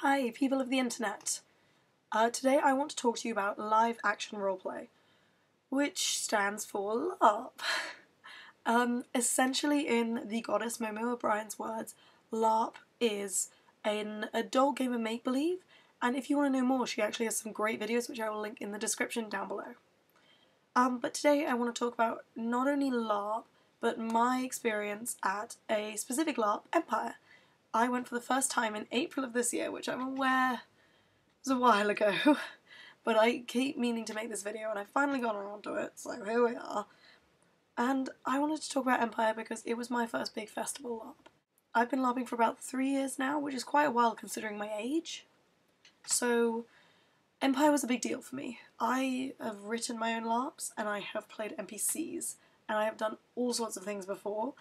Hi, people of the internet. Today I want to talk to you about live action roleplay, which stands for LARP. Essentially, in the goddess Momo O'Brien's words, LARP is an adult game of make-believe, and if you want to know more, she actually has some great videos which I will link in the description down below. But today I want to talk about not only LARP, but my experience at a specific LARP, Empire. I went for the first time in April of this year, which I'm aware was a while ago, but I keep meaning to make this video and I've finally gone around to it, so here we are. And I wanted to talk about Empire because it was my first big festival LARP. I've been LARPing for about 3 years now, which is quite a while considering my age. So Empire was a big deal for me. I have written my own LARPs and I have played NPCs and I have done all sorts of things before,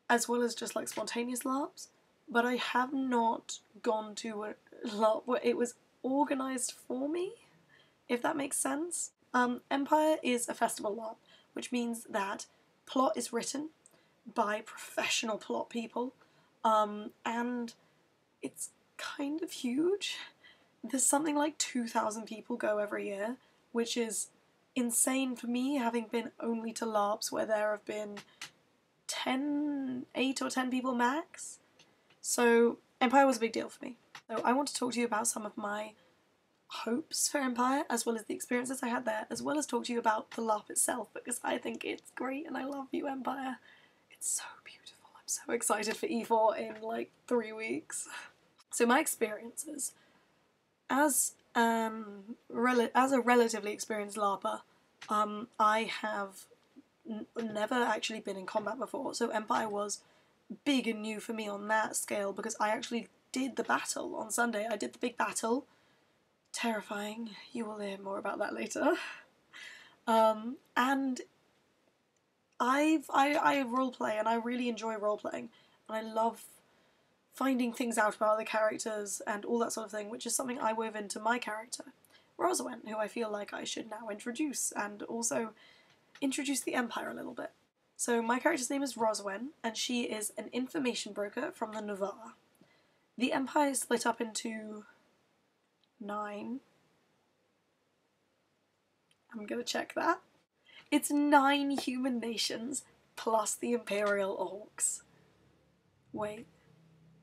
as well as just like spontaneous LARPs. But I have not gone to a LARP where it was organised for me, if that makes sense. Empire is a festival LARP, which means that plot is written by professional plot people, and it's kind of huge. There's something like 2,000 people go every year, which is insane for me, having been only to LARPs where there have been 8 or 10 people max. So Empire was a big deal for me. So I want to talk to you about some of my hopes for Empire, as well as the experiences I had there, as well as talk to you about the LARP itself, because I think it's great and I love you, Empire. It's so beautiful. I'm so excited for E4 in like 3 weeks. So my experiences, as a relatively experienced LARPer, I have never actually been in combat before, so Empire was big and new for me on that scale because I actually did the battle on Sunday. I did the big battle. Terrifying. You will hear more about that later. And I roleplay and I really enjoy roleplaying, and I love finding things out about the characters and all that sort of thing, which is something I wove into my character, Rhoswen, who I feel like I should now introduce, and also introduce the Empire a little bit. So my character's name is Rhoswen, and she is an information broker from the Navarre. The Empire is split up into 9. I'm gonna check that. It's 9 human nations plus the Imperial Orcs. Wait.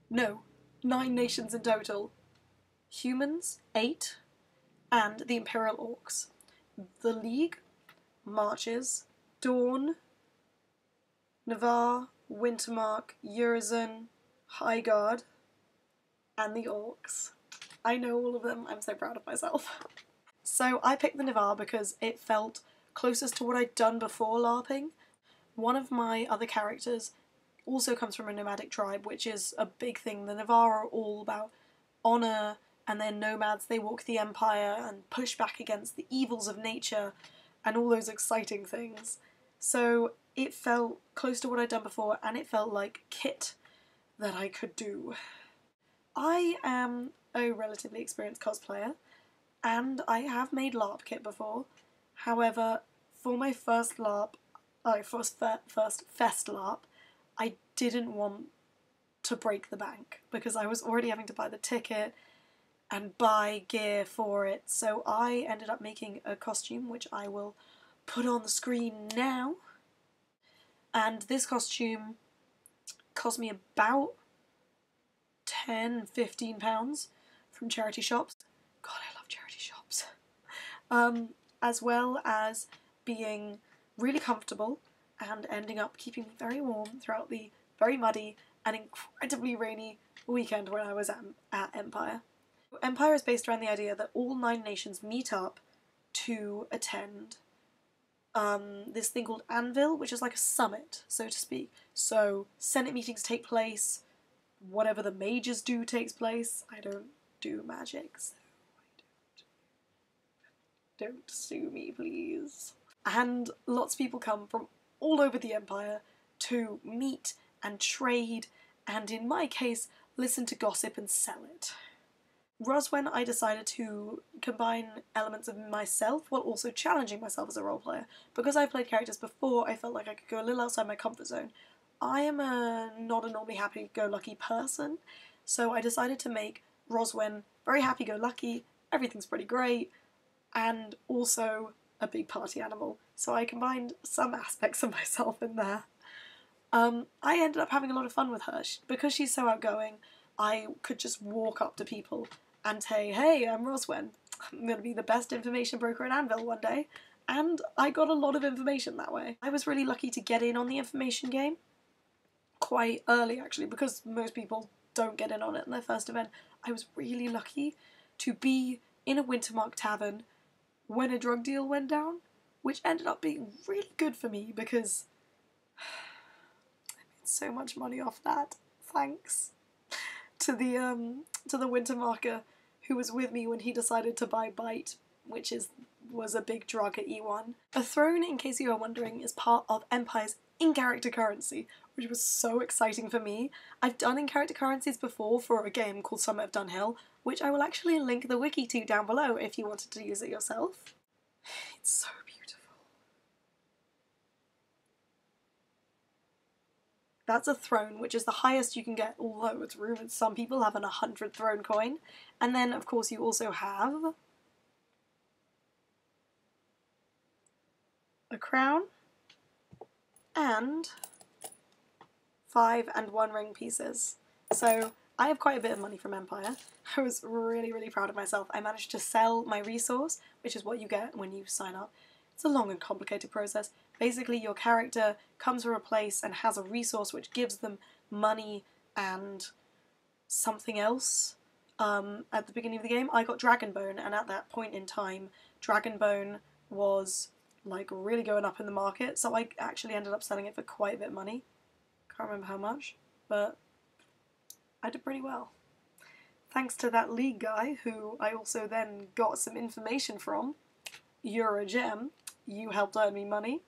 No. 9 nations in total. Humans, 8, and the Imperial Orcs. The League, Marches, Dawn, Navarre, Wintermark, Rhoswen, Highguard, and the Orcs. I know all of them, I'm so proud of myself. So I picked the Navarre because it felt closest to what I'd done before LARPing. One of my other characters also comes from a nomadic tribe, which is a big thing. The Navarre are all about honour, and they're nomads. They walk the Empire and push back against the evils of nature and all those exciting things. So it felt close to what I'd done before, and it felt like kit that I could do. I am a relatively experienced cosplayer, and I have made LARP kit before. However, for my first LARP, first fest LARP, I didn't want to break the bank because I was already having to buy the ticket and buy gear for it, so I ended up making a costume which I will put on the screen now. And this costume cost me about £10–15 from charity shops. God, I love charity shops. As well as being really comfortable and ending up keeping me very warm throughout the very muddy and incredibly rainy weekend when I was at Empire. Empire is based around the idea that all 9 nations meet up to attend this thing called Anvil, which is like a summit, so to speak. So Senate meetings take place, whatever the mages do takes place. I don't do magic, so don't sue me, please. And lots of people come from all over the Empire to meet and trade, and in my case, listen to gossip and sell it. Rhoswen, I decided to combine elements of myself while also challenging myself as a role player. Because I've played characters before, I felt like I could go a little outside my comfort zone. I am not a normally happy-go-lucky person, so I decided to make Rhoswen, very happy-go-lucky, everything's pretty great, and also a big party animal. So I combined some aspects of myself in there. I ended up having a lot of fun with her. Because she's so outgoing, I could just walk up to people and say, hey, I'm Rhoswen. I'm going to be the best information broker in Anvil one day. And I got a lot of information that way. I was really lucky to get in on the information game quite early, actually, because most people don't get in on it in their first event. I was really lucky to be in a Wintermark tavern when a drug deal went down, which ended up being really good for me because I made so much money off that. Thanks to the Wintermarker who was with me when he decided to buy Bite, which was a big drug at E1. A throne, in case you are wondering, is part of Empire's in-character currency, which was so exciting for me. I've done in-character currencies before for a game called Summit of Dunhill, which I will actually link the wiki to down below if you wanted to use it yourself. It's so beautiful. That's a throne, which is the highest you can get, although it's rumoured some people have an 100 throne coin. And then, of course, you also have a crown and 5 and 1 ring pieces. So I have quite a bit of money from Empire. I was really, really proud of myself. I managed to sell my resource, which is what you get when you sign up. It's a long and complicated process. Basically, your character comes from a place and has a resource which gives them money and something else. At the beginning of the game, I got Dragonbone, and at that point in time, Dragonbone was like really going up in the market, so I actually ended up selling it for quite a bit of money. Can't remember how much, but I did pretty well. Thanks to that league guy, who I also then got some information from. You're a gem. You helped earn me money.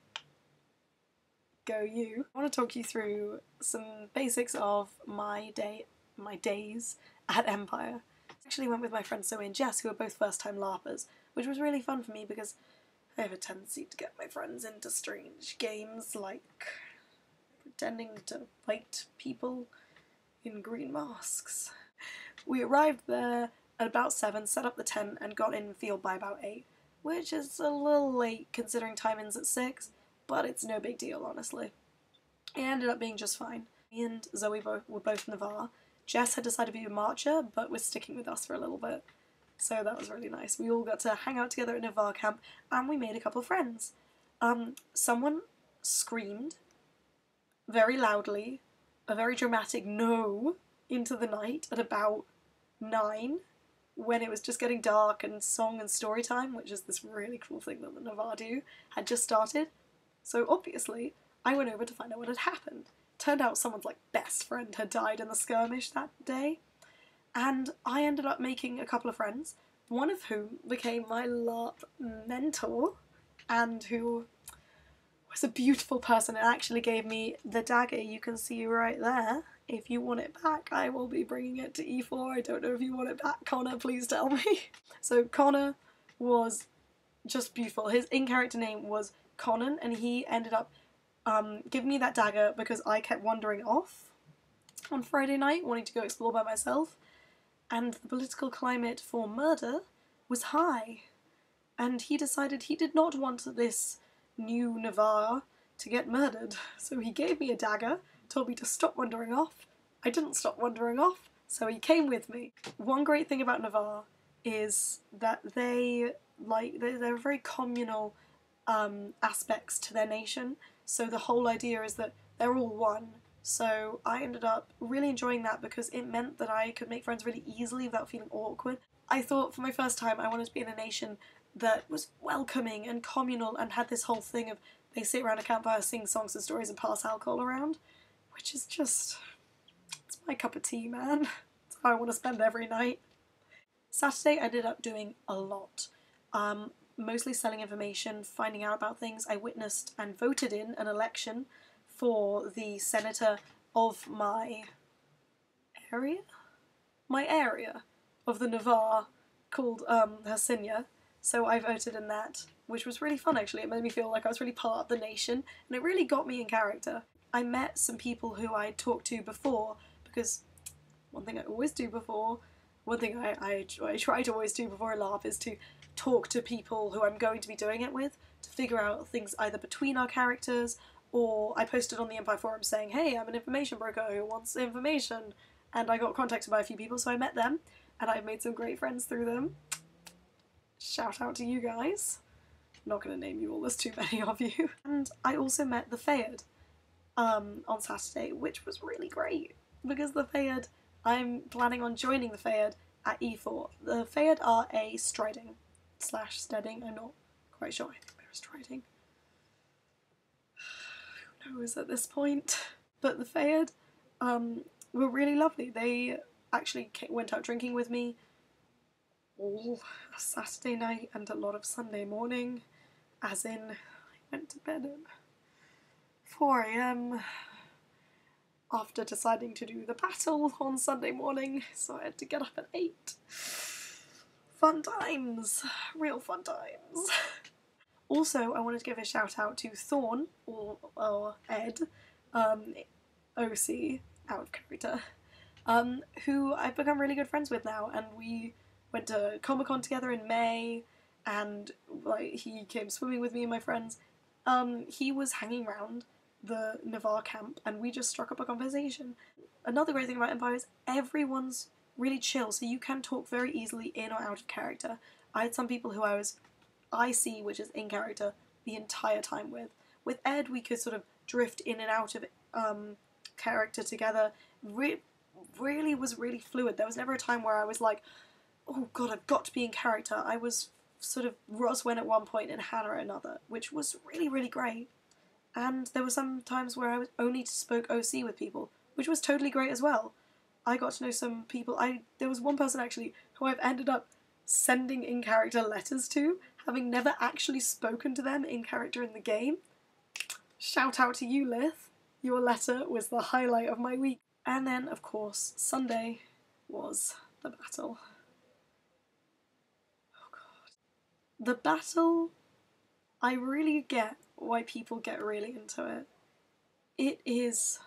Go you. I want to talk you through some basics of my days at Empire. I actually went with my friends Zoe and Jess, who are both first-time LARPers, which was really fun for me because I have a tendency to get my friends into strange games like pretending to fight people in green masks. We arrived there at about 7, set up the tent, and got in field by about 8, which is a little late considering timings at 6, but it's no big deal, honestly. It ended up being just fine. Me and Zoe were both Navarre. Jess had decided to be a marcher, but was sticking with us for a little bit. So that was really nice. We all got to hang out together at Navarre camp, and we made a couple of friends. Someone screamed very loudly, a very dramatic no into the night at about 9, when it was just getting dark and song and story time, which is this really cool thing that the Navarre do, had just started. So obviously, I went over to find out what had happened. Turned out someone's like best friend had died in the skirmish that day, and I ended up making a couple of friends, one of whom became my LARP mentor, and who was a beautiful person and actually gave me the dagger you can see right there. If you want it back, I will be bringing it to E4. I don't know if you want it back, Connor, please tell me. So Connor was just beautiful. His in-character name was Conan, and he ended up giving me that dagger because I kept wandering off on Friday night, wanting to go explore by myself, and the political climate for murder was high, and he decided he did not want this new Navarre to get murdered, so he gave me a dagger, told me to stop wandering off. I didn't stop wandering off, so he came with me. One great thing about Navarre is that there are very communal aspects to their nation, so the whole idea is that they're all one. So I ended up really enjoying that because it meant that I could make friends really easily without feeling awkward. I thought for my first time I wanted to be in a nation that was welcoming and communal and had this whole thing of they sit around a campfire, sing songs and stories and pass alcohol around, which is just, it's my cup of tea, man. It's how I want to spend every night. Saturday I ended up doing a lot. Mostly selling information, finding out about things. I witnessed and voted in an election for the senator of my area? My area of the Navarre, called Hersinia. So I voted in that, which was really fun actually. It made me feel like I was really part of the nation, and it really got me in character. I met some people who I talked to before, because one thing I always do before one thing I try to always do before a LARP is to talk to people who I'm going to be doing it with to figure out things either between our characters, or I posted on the Empire forum saying, hey, I'm an information broker who wants information, and I got contacted by a few people, so I met them, and I've made some great friends through them. Shout out to you guys. I'm not going to name you all, there's too many of you. And I also met the Fayard on Saturday, which was really great, because the Fayard, I'm planning on joining the Fayard at E4. The Fayard are a striding/steading, I'm not quite sure, I think they're a striding. Who knows at this point? But the Fayard were really lovely. They actually went out drinking with me all Saturday night and a lot of Sunday morning, as in I went to bed at 4 AM after deciding to do the battle on Sunday morning, so I had to get up at 8. Fun times, real fun times. Also, I wanted to give a shout out to Thorn, or Ed, OC, out of character, who I've become really good friends with now, and we went to Comic-Con together in May, and like he came swimming with me and my friends. He was hanging around the Navarre camp, and we just struck up a conversation. Another great thing about Empire is everyone's really chill, so you can talk very easily in or out of character. I had some people who I was IC, which is in character, the entire time with. With Ed, we could sort of drift in and out of character together. Really was really fluid. There was never a time where I was like, oh god, I've got to be in character. I was sort of Rhoswen at one point and Hannah at another, which was really, really great. And there were some times where I only spoke OC with people, which was totally great as well. I got to know some people. There was one person actually who I've ended up sending in character letters to, having never actually spoken to them in character in the game. Shout out to you, Lith. Your letter was the highlight of my week. And then, of course, Sunday was the battle. Oh god. The battle, I really get why people get really into it. It is,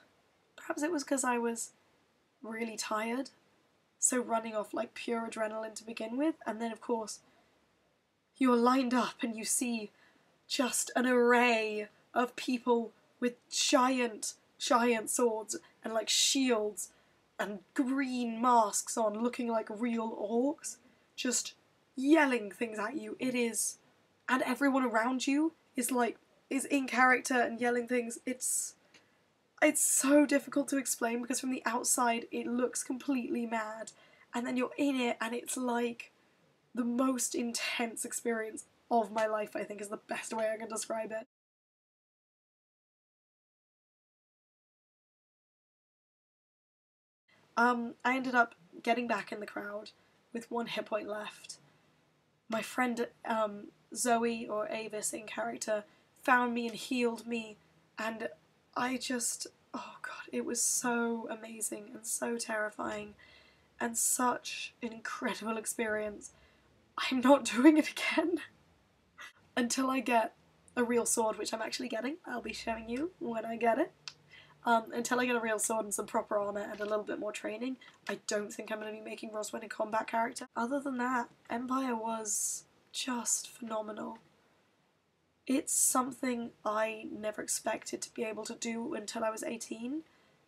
perhaps it was because I was really tired, so running off like pure adrenaline to begin with, and then of course you're lined up and you see just an array of people with giant swords and like shields and green masks on, looking like real orcs, just yelling things at you. It is, and everyone around you is in character and yelling things. It's so difficult to explain, because from the outside it looks completely mad, and then you're in it and it's like the most intense experience of my life, I think is the best way I can describe it. I ended up getting back in the crowd with 1 hit point left. My friend Zoe, or Avis in character, found me and healed me, and I just, oh god, it was so amazing and so terrifying and such an incredible experience. I'm not doing it again until I get a real sword, which I'm actually getting. I'll be showing you when I get it. Until I get a real sword and some proper armour and a little bit more training, I don't think I'm going to be making Rhoswen a combat character. Other than that, Empire was just phenomenal. It's something I never expected to be able to do until I was 18,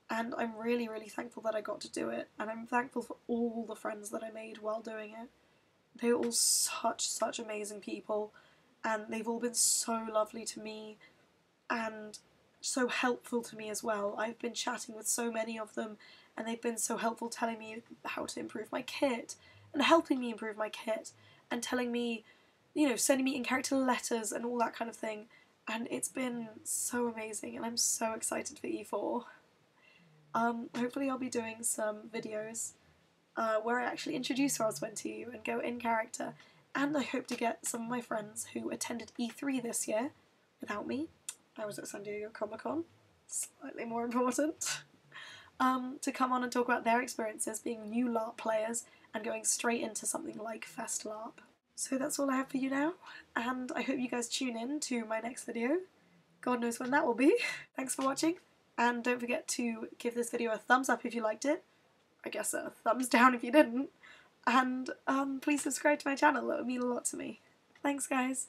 and I'm really, really thankful that I got to do it, and I'm thankful for all the friends that I made while doing it. They were all such amazing people, and they've all been so lovely to me, and so helpful to me as well. I've been chatting with so many of them, and they've been so helpful, telling me how to improve my kit, and helping me improve my kit, and telling me, you know, sending me in-character letters and all that kind of thing, and it's been so amazing, and I'm so excited for E4. Hopefully I'll be doing some videos where I actually introduce Rhoswen to you and go in character, and I hope to get some of my friends who attended E3 this year without me. I was at San Diego Comic-Con, slightly more important, to come on and talk about their experiences being new LARP players and going straight into something like Fest LARP. So that's all I have for you now, and I hope you guys tune in to my next video. God knows when that will be. Thanks for watching, and don't forget to give this video a thumbs up if you liked it. I guess a thumbs down if you didn't. and please subscribe to my channel, that would mean a lot to me. Thanks guys!